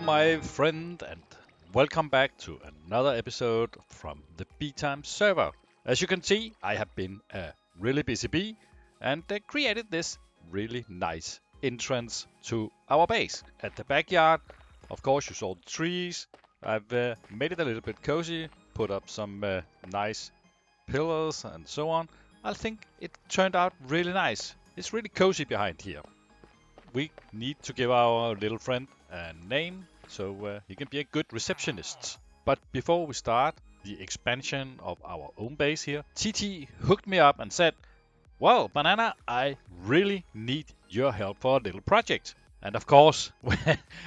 my friend, and welcome back to another episode from the BeeTime server. As you can see, I have been a really busy bee and created this really nice entrance to our base. At the backyard, of course, you saw the trees. I've made it a little bit cozy, put up some nice pillars and so on. I think it turned out really nice. It's really cozy behind here. We need to give our little friend a name so he can be a good receptionist. But before we start the expansion of our own base here, TT hooked me up and said, well, Banana, I really need your help for a little project. And of course,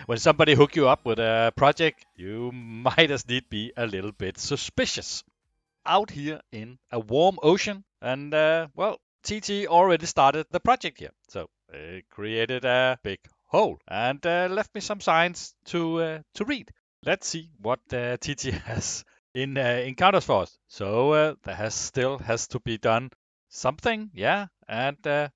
when somebody hook you up with a project, you might as need be a little bit suspicious. Out here in a warm ocean, and well, TT already started the project here. So it created a big hole and left me some signs to read. Let's see what TT has in encounters for us. So there still has to be done something, yeah, and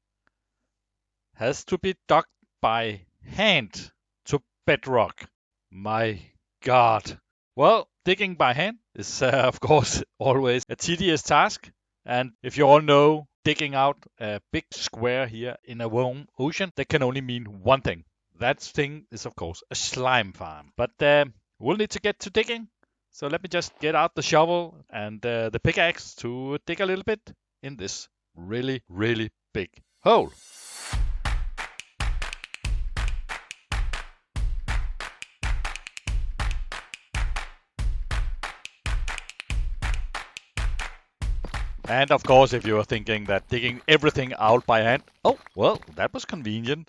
has to be dug by hand to bedrock. My God. Well, digging by hand is, of course, always a tedious task. And if you all know, digging out a big square here in a warm ocean, that can only mean one thing. That thing is, of course, a slime farm. But we'll need to get to digging. So let me just get out the shovel and the pickaxe to dig a little bit in this really, really big hole. And of course, if you are thinking that digging everything out by hand, oh, well, that was convenient.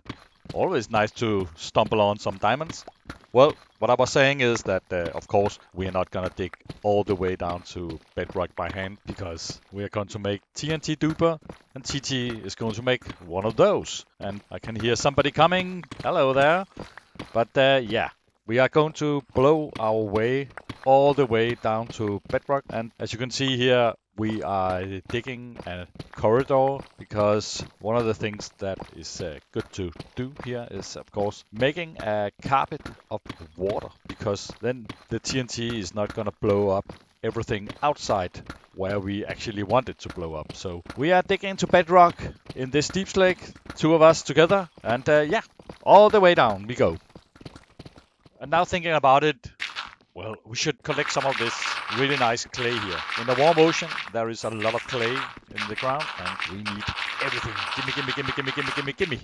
Always nice to stumble on some diamonds. Well, what I was saying is that, of course, we are not going to dig all the way down to bedrock by hand because we are going to make TNT duper and TT is going to make one of those. And I can hear somebody coming. Hello there. But yeah, we are going to blow our way all the way down to bedrock. And as you can see here, we are digging a corridor because one of the things that is good to do here is, of course, making a carpet of water, because then the TNT is not going to blow up everything outside where we actually want it to blow up. So we are digging to bedrock in this deep lake, two of us together, and yeah, all the way down we go. And now thinking about it, well, we should collect some of this really nice clay here. In the warm ocean, there is a lot of clay in the ground, and we need everything. Gimme, gimme, gimme, gimme, gimme, gimme, gimme.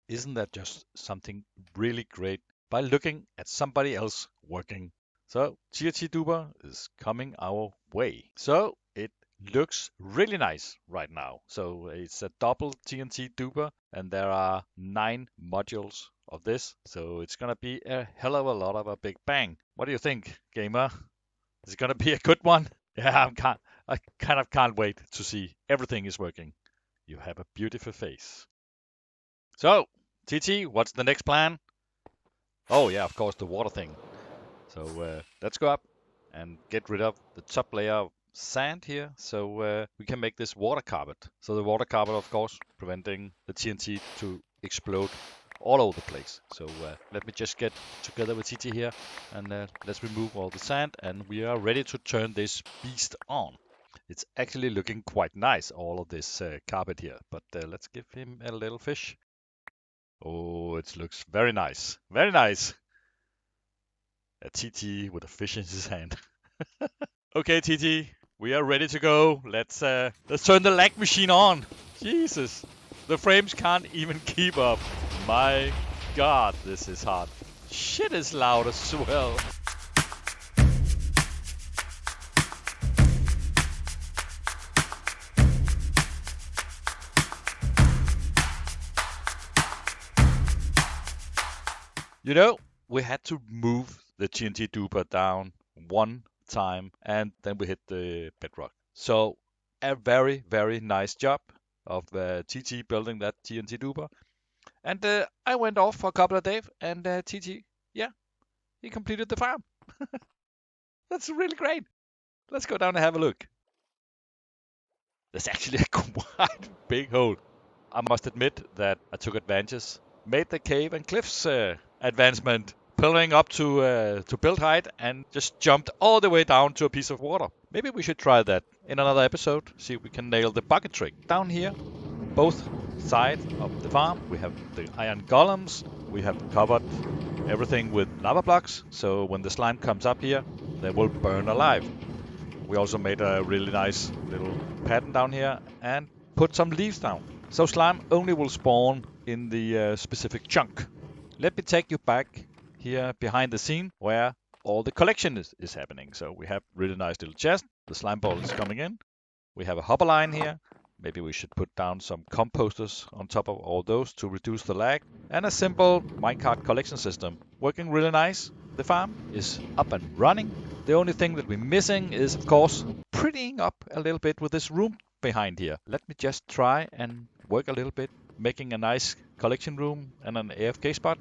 Isn't that just something really great by looking at somebody else working? So, TNT duper is coming our way. So, it looks really nice right now. So it's a double TNT duper, and there are 9 modules of this. So it's gonna be a hell of a lot of a big bang. What do you think, gamer? Is it gonna be a good one? Yeah, I kind of can't wait to see everything is working. You have a beautiful face. So, TT, what's the next plan? Oh yeah, of course, the water thing. So let's go up and get rid of the top layer of sand here, so we can make this water carpet. So the water carpet, of course, preventing the TNT to explode all over the place. So let me just get together with TT here, and let's remove all the sand, and we are ready to turn this beast on. It's actually looking quite nice, all of this carpet here, but let's give him a little fish. Oh, it looks very nice. Very nice. A TT with a fish in his hand. Okay, TT, we are ready to go. Let's turn the lag machine on. Jesus, the frames can't even keep up. My God, this is hard. Shit is loud as well. You know, we had to move the TNT duper down one time, and then we hit the bedrock. So a very, very nice job of TT building that TNT duper. And I went off for a couple of days, and TT, yeah, he completed the farm. That's really great. Let's go down and have a look. There's actually a quite big hole. I must admit that I took advantage, made the cave and cliffs advancement, pillaring up to build height, and just jumped all the way down to a piece of water. Maybe we should try that in another episode, see if we can nail the bucket trick. Down here, both sides of the farm, we have the iron golems. We have covered everything with lava blocks, so when the slime comes up here, they will burn alive. We also made a really nice little pattern down here and put some leaves down. So slime only will spawn in the specific chunk. Let me take you back here behind the scene where all the collection is happening. So we have really nice little chest. The slime ball is coming in. We have a hopper line here. Maybe we should put down some composters on top of all those to reduce the lag. And a simple minecart collection system. Working really nice. The farm is up and running. The only thing that we're missing is, of course, prettying up a little bit with this room behind here. Let me just try and work a little bit, making a nice collection room and an AFK spot.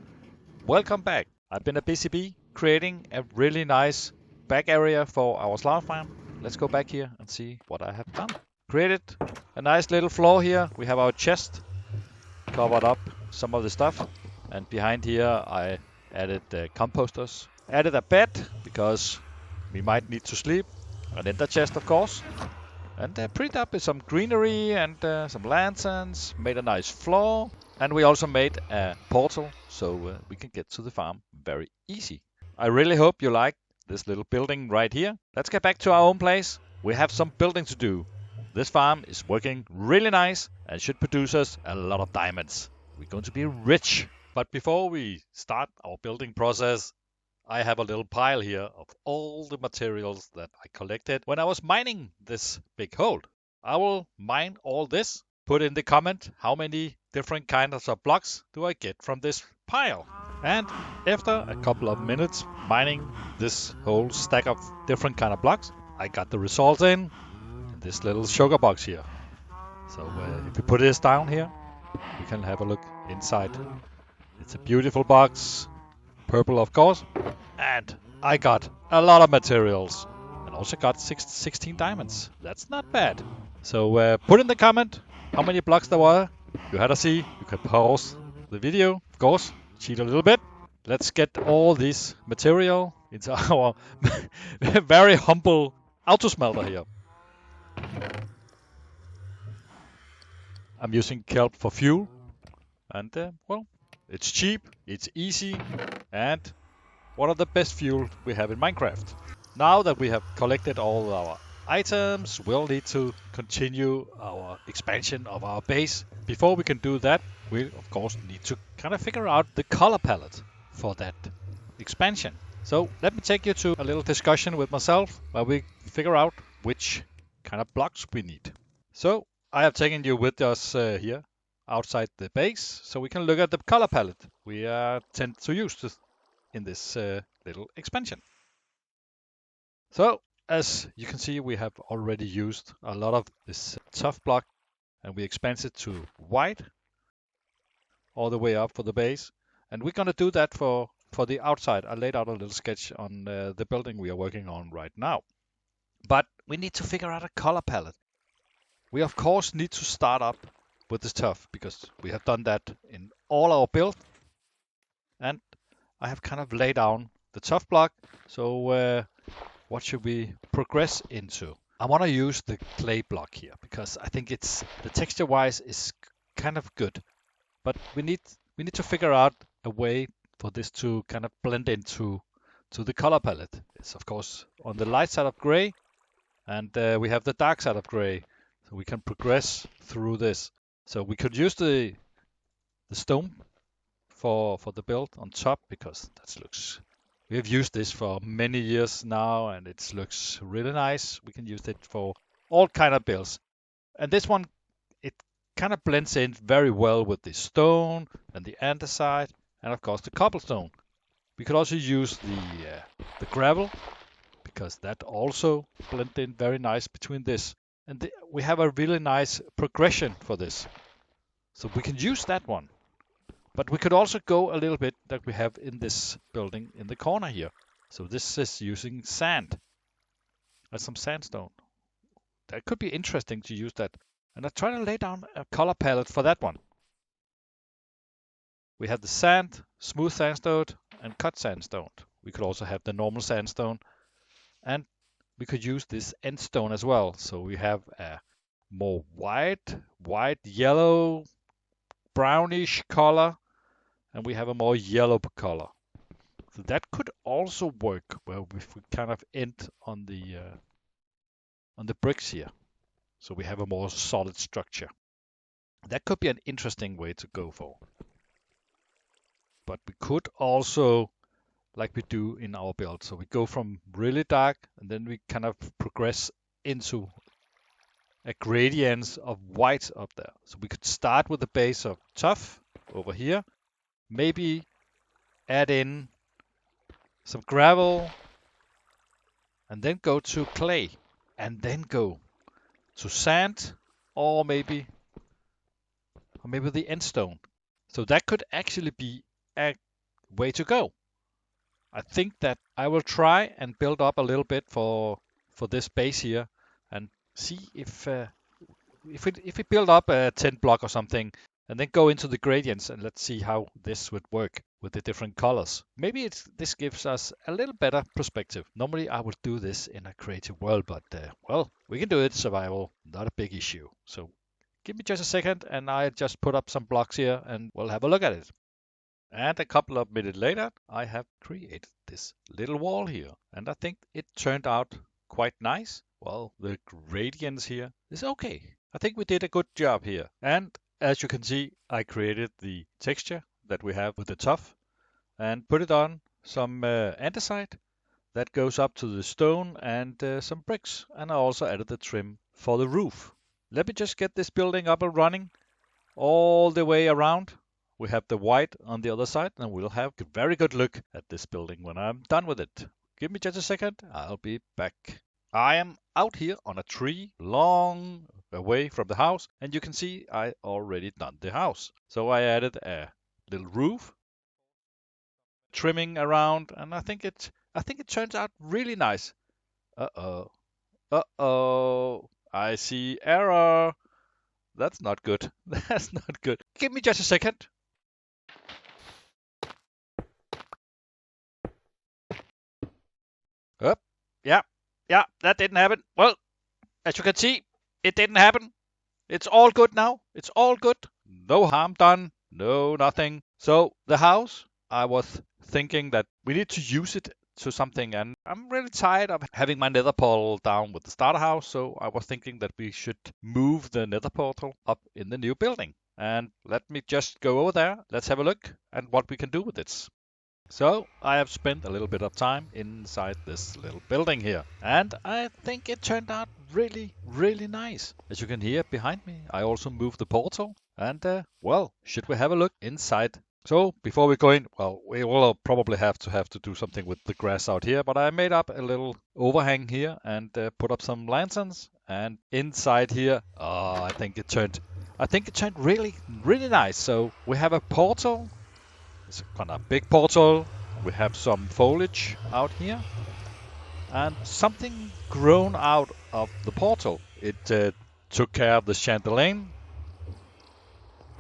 Welcome back. I've been a busy bee creating a really nice back area for our slime farm. Let's go back here and see what I have done. Created a nice little floor here. We have our chest covered up some of the stuff. And behind here I added composters. Added a bed because we might need to sleep. An ender chest, of course. And prettied up with some greenery and some lanterns. Made a nice floor. And we also made a portal so we can get to the farm very easy. I really hope you like this little building right here. Let's get back to our own place. We have some building to do. This farm is working really nice and should produce us a lot of diamonds. We're going to be rich. But before we start our building process, I have a little pile here of all the materials that I collected when I was mining this big hole. I will mine all this. Put in the comment how many different kinds of blocks do I get from this pile. And after a couple of minutes mining this whole stack of different kind of blocks, I got the results in this little sugar box here. So if we put this down here, we can have a look inside. It's a beautiful box, purple of course, and I got a lot of materials and also got 16 diamonds. That's not bad. So put in the comment how many blocks there were. You had to see. You can pause the video, of course, cheat a little bit. Let's get all this material into our very humble auto smelter here. I'm using kelp for fuel, and well, it's cheap, it's easy, and one of the best fuel we have in Minecraft. Now that we have collected all our items, we'll need to continue our expansion of our base. Before we can do that, we of course need to kind of figure out the color palette for that expansion. So let me take you to a little discussion with myself where we figure out which kind of blocks we need. So I have taken you with us here outside the base so we can look at the color palette we tend to use in this little expansion. So as you can see, we have already used a lot of this tough block and we expand it to white all the way up for the base. And we're going to do that for the outside. I laid out a little sketch on the building we are working on right now. But we need to figure out a color palette. We of course need to start up with this tough because we have done that in all our build. And I have kind of laid down the tough block. So what should we progress into? I want to use the clay block here because I think it's the texture wise is kind of good. But we need to figure out a way for this to kind of blend into the color palette. It's of course on the light side of gray, and we have the dark side of gray, so we can progress through this. So we could use the stone for the build on top because that looks. We have used this for many years now, and it looks really nice. We can use it for all kind of builds, and this one it kind of blends in very well with the stone and the andesite, and of course the cobblestone. We could also use the gravel because that also blends in very nice between this. And we have a really nice progression for this. So we can use that one. But we could also go a little bit that we have in this building in the corner here. So this is using sand and some sandstone. that could be interesting to use that. And I try to lay down a color palette for that one. We have the sand, smooth sandstone, and cut sandstone. We could also have the normal sandstone, and we could use this end stone as well. So we have a more white, yellow, brownish color, and we have a more yellow color. So that could also work well if we kind of end on the bricks here. So we have a more solid structure. That could be an interesting way to go for. But we could also, like we do in our build, so we go from really dark and then we kind of progress into a gradient of white up there. So we could start with the base of tough over here, maybe add in some gravel, and then go to clay, and then go to sand, or maybe the end stone. So that could actually be a way to go. I think that I will try and build up a little bit for this base here, and see if we build up a 10 block or something, and then go into the gradients, and let's see how this would work with the different colors. Maybe this gives us a little better perspective. Normally I would do this in a creative world, but well, we can do it survival, not a big issue. So give me just a second, and I just put up some blocks here, and we'll have a look at it. And a couple of minutes later, I have created this little wall here, and I think it turned out quite nice. Well, the gradients here is okay. I think we did a good job here. And as you can see, I created the texture that we have with the tuff and put it on some andesite that goes up to the stone and some bricks. And I also added the trim for the roof. Let me just get this building up and running all the way around. We have the white on the other side, and we'll have a very good look at this building when I'm done with it. Give me just a second, I'll be back. I am out here on a tree, long away from the house, and you can see I already done the house. So I added a little roof, trimming around, and I think it turns out really nice. I see error. That's not good. That's not good. Give me just a second. Up. Yeah, that didn't happen. Well, as you can see, it didn't happen. It's all good now. It's all good. No harm done. No, nothing. So the house, I was thinking that we need to use it to something, and I'm really tired of having my nether portal down with the starter house, so I was thinking that we should move the nether portal up in the new building. And let me just go over there. Let's have a look at what we can do with this. So I have spent a little bit of time inside this little building here, and I think it turned out really, really nice. As you can hear behind me, I also moved the portal, and well, should we have a look inside? So before we go in, well, we will probably have to do something with the grass out here, but I made up a little overhang here and put up some lanterns, and inside here, I think it turned really, really nice. So we have a portal. It's kind of a big portal. We have some foliage out here, and something grown out of the portal. It took care of the chandelier.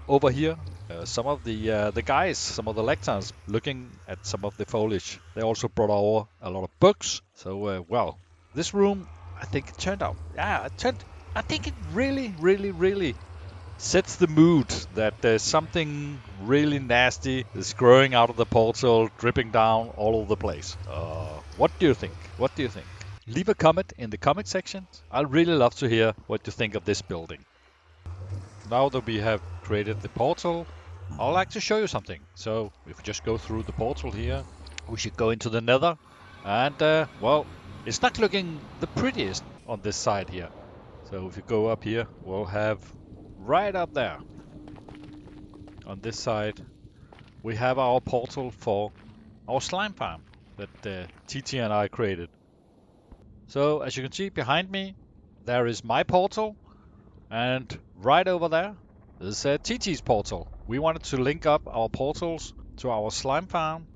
Over here, some of the guys, some of the lectors, looking at some of the foliage. They also brought over a lot of books. So well, this room, I think it turned out. Yeah, I think it really, really, really sets the mood that there's something really nasty is growing out of the portal, dripping down all over the place. What do you think? What do you think? Leave a comment in the comment section. I'd really love to hear what you think of this building. Now that we have created the portal, I'd like to show you something. So if we just go through the portal here, we should go into the nether. And well, it's not looking the prettiest on this side here. So if you go up here, we'll have right up there on this side, we have our portal for our slime farm that TT and I created. So as you can see behind me, there is my portal, and right over there is TT's portal. We wanted to link up our portals to our slime farm.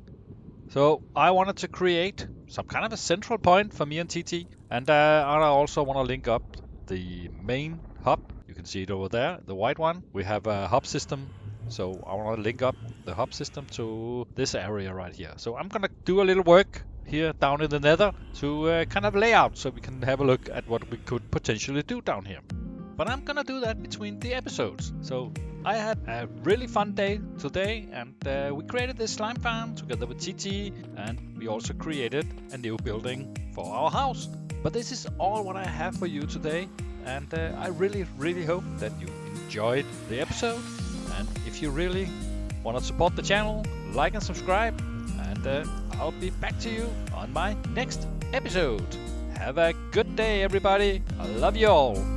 So I wanted to create some kind of a central point for me and TT, and I also want to link up the main hub. You can see it over there, the white one. We have a hub system. So I want to link up the hub system to this area right here. So I'm gonna do a little work here down in the nether to kind of lay out so we can have a look at what we could potentially do down here. But I'm gonna do that between the episodes. So I had a really fun day today, and we created this slime farm together with TT, and we also created a new building for our house. But this is all what I have for you today, and I really hope that you enjoyed the episode. And if you really want to support the channel, like and subscribe, and I'll be back to you on my next episode. Have a good day, everybody. I love you all.